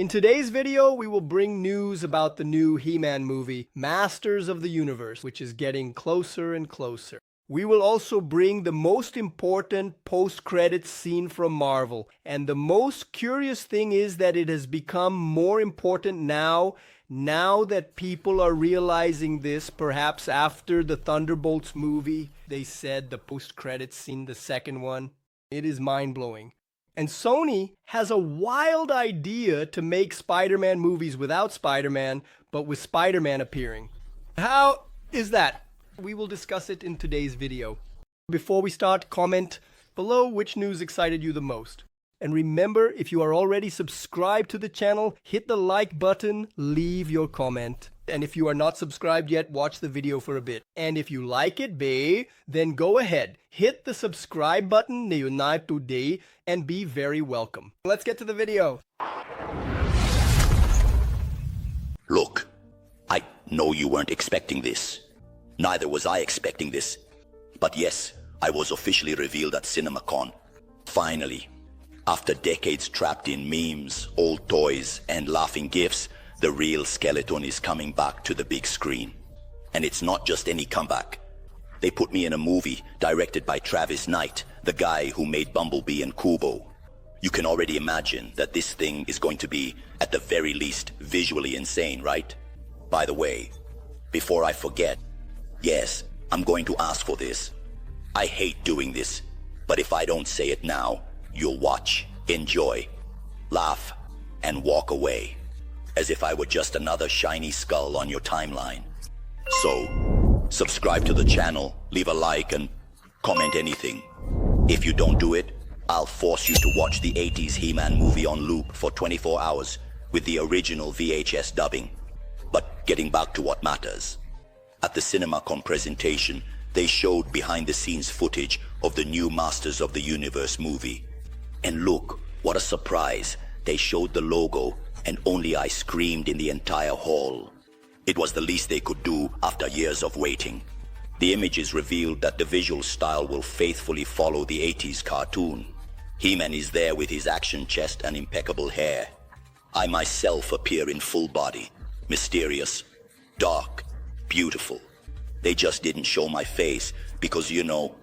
In today's video, we will bring news about the new He-Man movie, Masters of the Universe, which is getting closer and closer. We will also bring the most important post-credits scene from Marvel. And the most curious thing is that it has become more important now that people are realizing this, perhaps after the Thunderbolts movie. They said the post-credits scene, the second one, it is mind-blowing. And Sony has a wild idea to make Spider-Man movies without Spider-Man, but with Spider-Man appearing. How is that? We will discuss it in today's video. Before we start, comment below which news excited you the most. And remember, if you are already subscribed to the channel, hit the like button, leave your comment. And if you are not subscribed yet, watch the video for a bit. And if you like it, then go ahead, hit the subscribe button today and be very welcome. Let's get to the video. Look, I know you weren't expecting this. Neither was I expecting this. But yes, I was officially revealed at CinemaCon. Finally. After decades trapped in memes, old toys, and laughing gifs, the real skeleton is coming back to the big screen. And it's not just any comeback. They put me in a movie directed by Travis Knight, the guy who made Bumblebee and Kubo. You can already imagine that this thing is going to be, at the very least, visually insane, right? By the way, before I forget, yes, I'm going to ask for this. I hate doing this, but if I don't say it now, you'll watch, enjoy, laugh, and walk away, as if I were just another shiny skull on your timeline. So, subscribe to the channel, leave a like, and comment anything. If you don't do it, I'll force you to watch the 80s He-Man movie on loop for 24 hours with the original VHS dubbing. But getting back to what matters. At the CinemaCon presentation, they showed behind-the-scenes footage of the new Masters of the Universe movie. And look, what a surprise. They showed the logo, and only I screamed in the entire hall. It was the least they could do after years of waiting. The images revealed that the visual style will faithfully follow the 80s cartoon. He-Man is there with his action chest and impeccable hair. I myself appear in full body, mysterious, dark, beautiful. They just didn't show my face because, you know,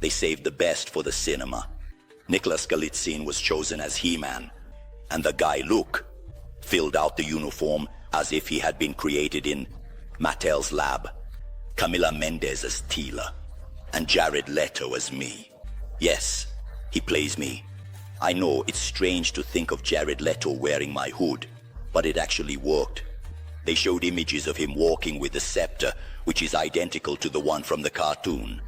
they saved the best for the cinema. Nicholas Galitzine was chosen as He-Man, and the guy Luke filled out the uniform as if he had been created in Mattel's lab. Camila Mendes as Tila, and Jared Leto as me. Yes, he plays me. I know it's strange to think of Jared Leto wearing my hood, but it actually worked. They showed images of him walking with the scepter, which is identical to the one from the cartoon.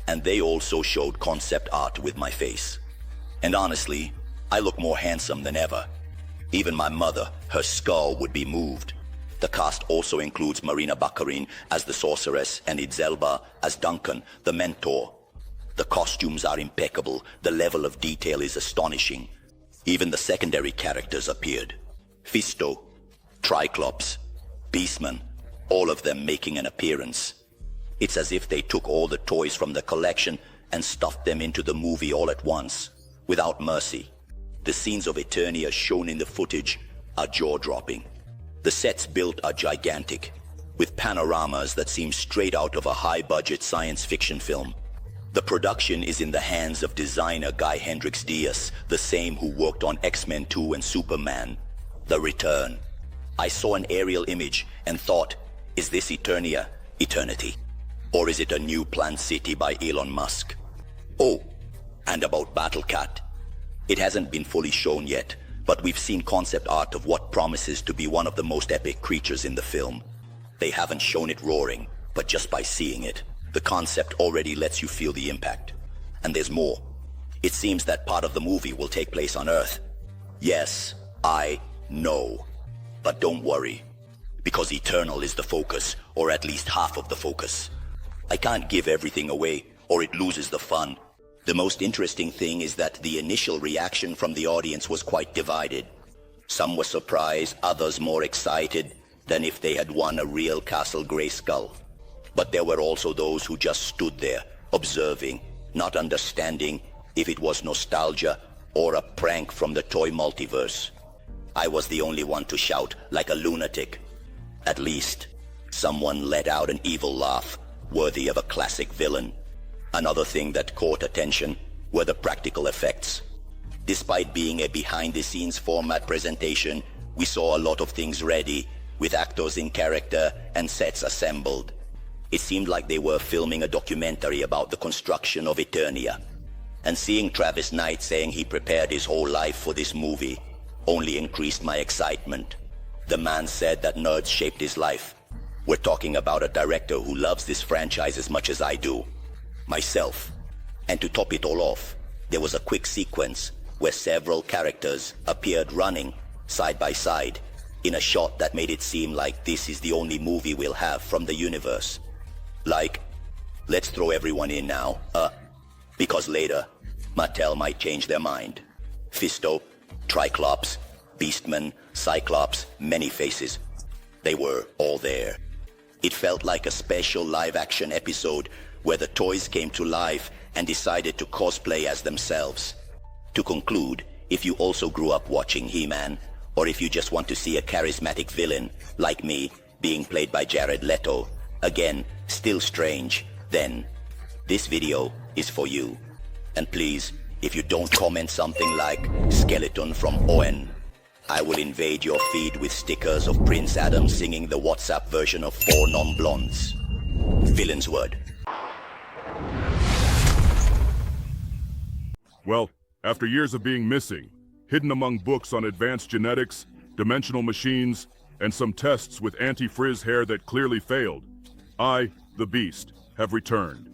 And they also showed concept art with my face. And honestly, I look more handsome than ever. Even my mother, her skull would be moved. The cast also includes Marina Baccarin as the sorceress and Idzelba as Duncan, the mentor. The costumes are impeccable. The level of detail is astonishing. Even the secondary characters appeared. Fisto, Triclops, Beastman, all of them making an appearance. It's as if they took all the toys from the collection and stuffed them into the movie all at once, without mercy. The scenes of Eternia shown in the footage are jaw-dropping. The sets built are gigantic, with panoramas that seem straight out of a high-budget science fiction film. The production is in the hands of designer Guy Hendrix Diaz, the same who worked on X-Men 2 and Superman. The Return. I saw an aerial image and thought, is this Eternia, Eternity? Or is it a new planned city by Elon Musk? Oh, and about Battle Cat. It hasn't been fully shown yet, but we've seen concept art of what promises to be one of the most epic creatures in the film. They haven't shown it roaring, but just by seeing it, the concept already lets you feel the impact. And there's more. It seems that part of the movie will take place on Earth. Yes, I know. But don't worry, because Eternal is the focus, or at least half of the focus. I can't give everything away, or it loses the fun. The most interesting thing is that the initial reaction from the audience was quite divided. Some were surprised, others more excited than if they had won a real Castle Grayskull. But there were also those who just stood there, observing, not understanding if it was nostalgia or a prank from the toy multiverse. I was the only one to shout like a lunatic. At least, someone let out an evil laugh worthy of a classic villain. Another thing that caught attention were the practical effects. Despite being a behind-the-scenes format presentation, we saw a lot of things ready, with actors in character and sets assembled. It seemed like they were filming a documentary about the construction of Eternia. And seeing Travis Knight saying he prepared his whole life for this movie only increased my excitement. The man said that nerds shaped his life. We're talking about a director who loves this franchise as much as I do. Myself. And to top it all off, there was a quick sequence where several characters appeared running side by side in a shot that made it seem like this is the only movie we'll have from the universe. Like, let's throw everyone in now, because later, Mattel might change their mind. Fisto, Triclops, Beastman, Cyclops, many faces. They were all there. It felt like a special live-action episode where the toys came to life and decided to cosplay as themselves. To conclude, if you also grew up watching He-Man, or if you just want to see a charismatic villain, like me, being played by Jared Leto, again, still strange, then this video is for you. And please, if you don't comment something like Skeleton from Owen, I will invade your feed with stickers of Prince Adam singing the WhatsApp version of 4 Non-Blondes. Villain's word. Well, after years of being missing, hidden among books on advanced genetics, dimensional machines, and some tests with anti-frizz hair that clearly failed, I, the Beast, have returned.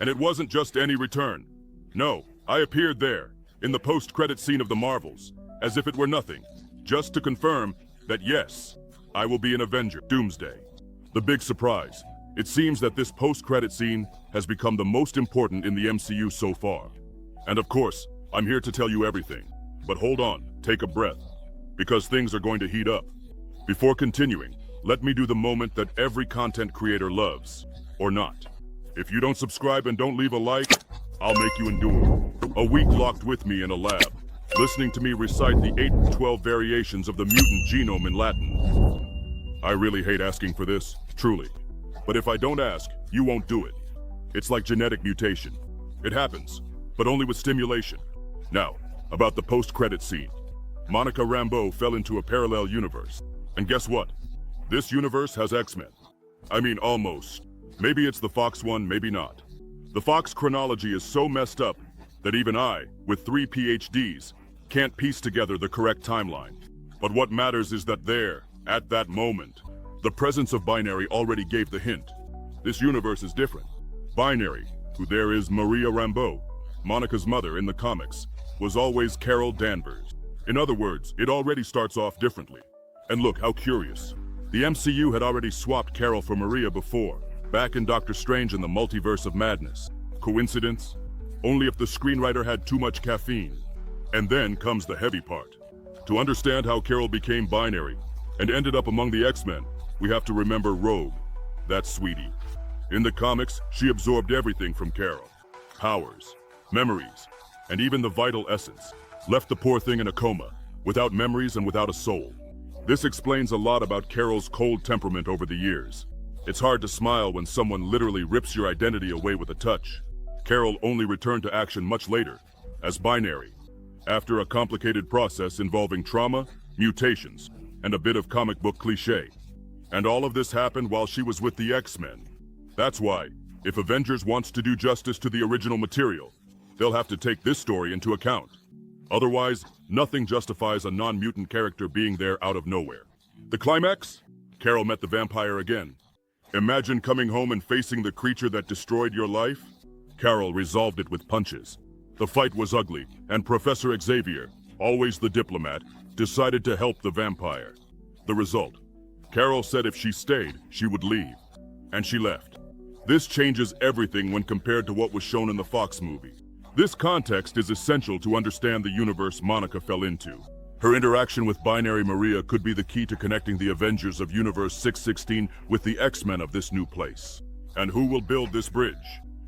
And it wasn't just any return. No, I appeared there, in the post-credit scene of the Marvels, as if it were nothing, just to confirm that yes, I will be an Avenger, Doomsday. The big surprise, it seems that this post-credit scene has become the most important in the MCU so far. And of course, I'm here to tell you everything. But hold on, take a breath, because things are going to heat up. Before continuing, let me do the moment that every content creator loves, or not. If you don't subscribe and don't leave a like, I'll make you endure a week locked with me in a lab, listening to me recite the 8 to 12 variations of the mutant genome in Latin. I really hate asking for this, truly. But if I don't ask, you won't do it. It's like genetic mutation. It happens, but only with stimulation. Now, about the post-credit scene. Monica Rambeau fell into a parallel universe. And guess what? This universe has X-Men. I mean, almost. Maybe it's the Fox one, maybe not. The Fox chronology is so messed up that even I, with 3 PhDs, can't piece together the correct timeline. But what matters is that there, at that moment, the presence of Binary already gave the hint. This universe is different. Binary, who there is Maria Rambeau, Monica's mother in the comics, was always Carol Danvers. In other words, it already starts off differently. And look, how curious. The MCU had already swapped Carol for Maria before, back in Doctor Strange and the Multiverse of Madness. Coincidence? Only if the screenwriter had too much caffeine. And then comes the heavy part. To understand how Carol became Binary and ended up among the X-Men, we have to remember Rogue, that's Sweetie. In the comics, she absorbed everything from Carol. Powers, memories, and even the vital essence. Left the poor thing in a coma, without memories and without a soul. This explains a lot about Carol's cold temperament over the years. It's hard to smile when someone literally rips your identity away with a touch. Carol only returned to action much later, as Binary, after a complicated process involving trauma, mutations, and a bit of comic book cliché. And all of this happened while she was with the X-Men. That's why, if Avengers wants to do justice to the original material, they'll have to take this story into account. Otherwise, nothing justifies a non-mutant character being there out of nowhere. The climax? Carol met the vampire again. Imagine coming home and facing the creature that destroyed your life? Carol resolved it with punches. The fight was ugly, and Professor Xavier, always the diplomat, decided to help the vampire. The result? Carol said if she stayed, she would leave. And she left. This changes everything when compared to what was shown in the Fox movie. This context is essential to understand the universe Monica fell into. Her interaction with Binary Maria could be the key to connecting the Avengers of Universe 616 with the X-Men of this new place. And who will build this bridge?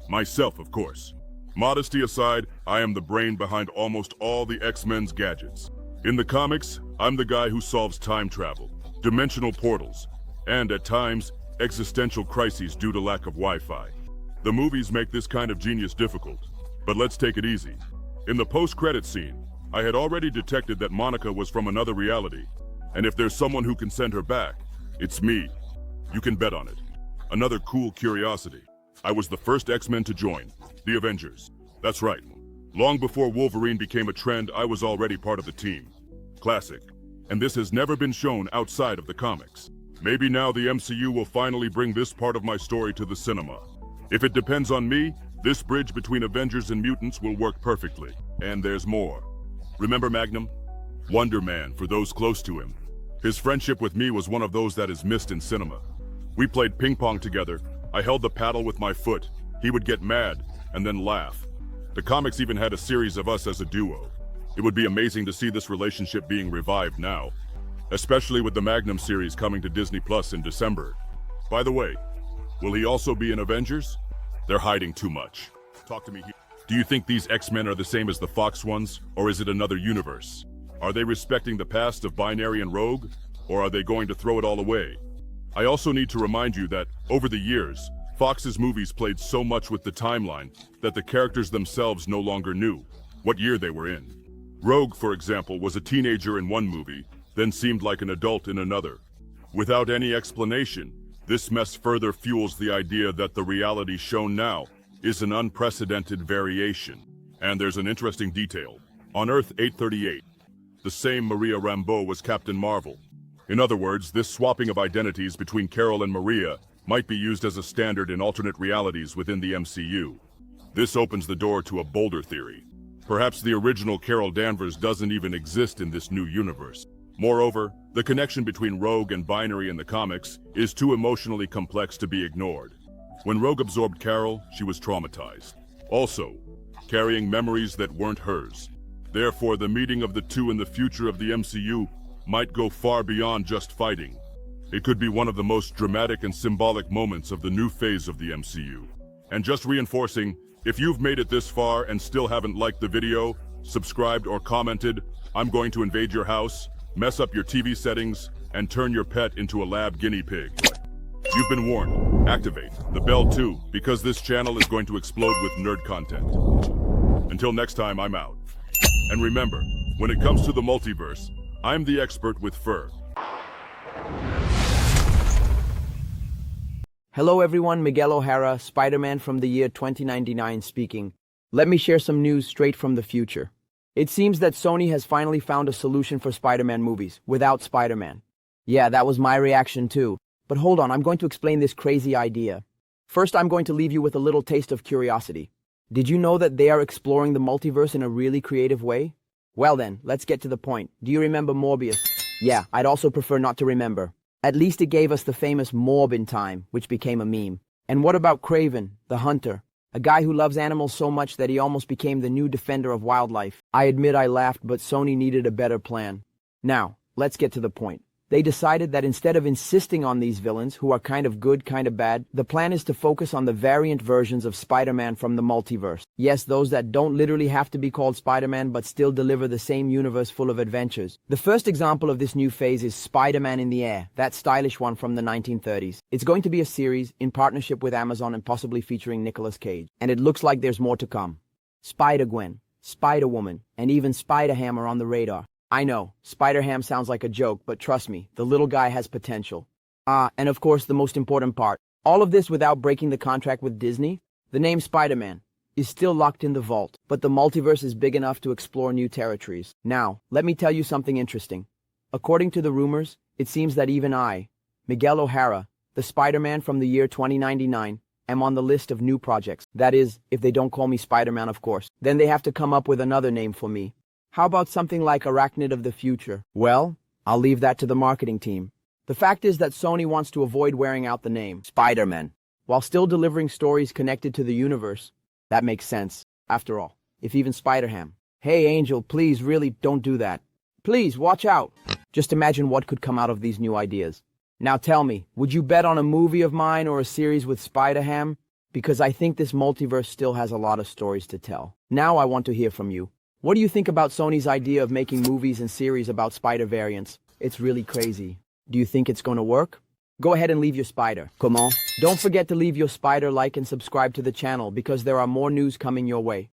Myself, of course. Modesty aside, I am the brain behind almost all the X-Men's gadgets. In the comics, I'm the guy who solves time travel, dimensional portals, and at times, existential crises due to lack of Wi-Fi. The movies make this kind of genius difficult, but let's take it easy. In the post-credit scene, I had already detected that Monica was from another reality, and if there's someone who can send her back, it's me. You can bet on it. Another cool curiosity. I was the first X-Men to join, the Avengers. That's right. Long before Wolverine became a trend, I was already part of the team. Classic. And this has never been shown outside of the comics. Maybe now the MCU will finally bring this part of my story to the cinema. If it depends on me, this bridge between Avengers and mutants will work perfectly. And there's more. Remember Magnum? Wonder Man for those close to him. His friendship with me was one of those that is missed in cinema. We played ping pong together. I held the paddle with my foot. He would get mad and then laugh. The comics even had a series of us as a duo. It would be amazing to see this relationship being revived now, especially with the Magnum series coming to Disney Plus in December. By the way, will he also be in Avengers? They're hiding too much. Talk to me here. Do you think these X-Men are the same as the Fox ones, or is it another universe? Are they respecting the past of Binary and Rogue, or are they going to throw it all away? I also need to remind you that, over the years, Fox's movies played so much with the timeline that the characters themselves no longer knew what year they were in. Rogue, for example, was a teenager in one movie, then seemed like an adult in another. Without any explanation, this mess further fuels the idea that the reality shown now is an unprecedented variation. And there's an interesting detail. On Earth 838, the same Maria Rambeau was Captain Marvel. In other words, this swapping of identities between Carol and Maria might be used as a standard in alternate realities within the MCU. This opens the door to a bolder theory. Perhaps the original Carol Danvers doesn't even exist in this new universe. Moreover, the connection between Rogue and Binary in the comics is too emotionally complex to be ignored. When Rogue absorbed Carol, she was traumatized, also carrying memories that weren't hers. Therefore, the meeting of the two in the future of the MCU might go far beyond just fighting. It could be one of the most dramatic and symbolic moments of the new phase of the MCU. And just reinforcing, if you've made it this far and still haven't liked the video, subscribed or commented, I'm going to invade your house, mess up your TV settings, and turn your pet into a lab guinea pig. You've been warned. Activate the bell too, because this channel is going to explode with nerd content. Until next time, I'm out. And remember, when it comes to the multiverse, I'm the expert with fur. Hello everyone, Miguel O'Hara, Spider-Man from the year 2099 speaking. Let me share some news straight from the future. It seems that Sony has finally found a solution for Spider-Man movies, without Spider-Man. Yeah, that was my reaction too. But hold on, I'm going to explain this crazy idea. First, I'm going to leave you with a little taste of curiosity. Did you know that they are exploring the multiverse in a really creative way? Well then, let's get to the point. Do you remember Morbius? Yeah, I'd also prefer not to remember. At least it gave us the famous Morb in time, which became a meme. And what about Craven, the hunter? A guy who loves animals so much that he almost became the new defender of wildlife. I admit I laughed, but Sony needed a better plan. Now, let's get to the point. They decided that instead of insisting on these villains, who are kind of good, kind of bad, the plan is to focus on the variant versions of Spider-Man from the multiverse. Yes, those that don't literally have to be called Spider-Man, but still deliver the same universe full of adventures. The first example of this new phase is Spider-Man in the Air, that stylish one from the 1930s. It's going to be a series in partnership with Amazon and possibly featuring Nicolas Cage. And it looks like there's more to come. Spider-Gwen, Spider-Woman, and even Spider-Ham are on the radar. I know, Spider-Ham sounds like a joke, but trust me, the little guy has potential. And of course the most important part. All of this without breaking the contract with Disney. The name Spider-Man is still locked in the vault, but the multiverse is big enough to explore new territories. Now, let me tell you something interesting. According to the rumors, it seems that even I, Miguel O'Hara, the Spider-Man from the year 2099, am on the list of new projects. That is, if they don't call me Spider-Man, of course. Then they have to come up with another name for me. How about something like Arachnid of the Future? Well, I'll leave that to the marketing team. The fact is that Sony wants to avoid wearing out the name, Spider-Man, while still delivering stories connected to the universe. That makes sense, after all, if even Spider-Ham. Hey Angel, please really don't do that. Please, watch out. Just imagine what could come out of these new ideas. Now tell me, would you bet on a movie of mine or a series with Spider-Ham? Because I think this multiverse still has a lot of stories to tell. Now I want to hear from you. What do you think about Sony's idea of making movies and series about spider variants? It's really crazy. Do you think it's gonna work? Go ahead and leave your spider. Come on. Don't forget to leave your spider like and subscribe to the channel because there are more news coming your way.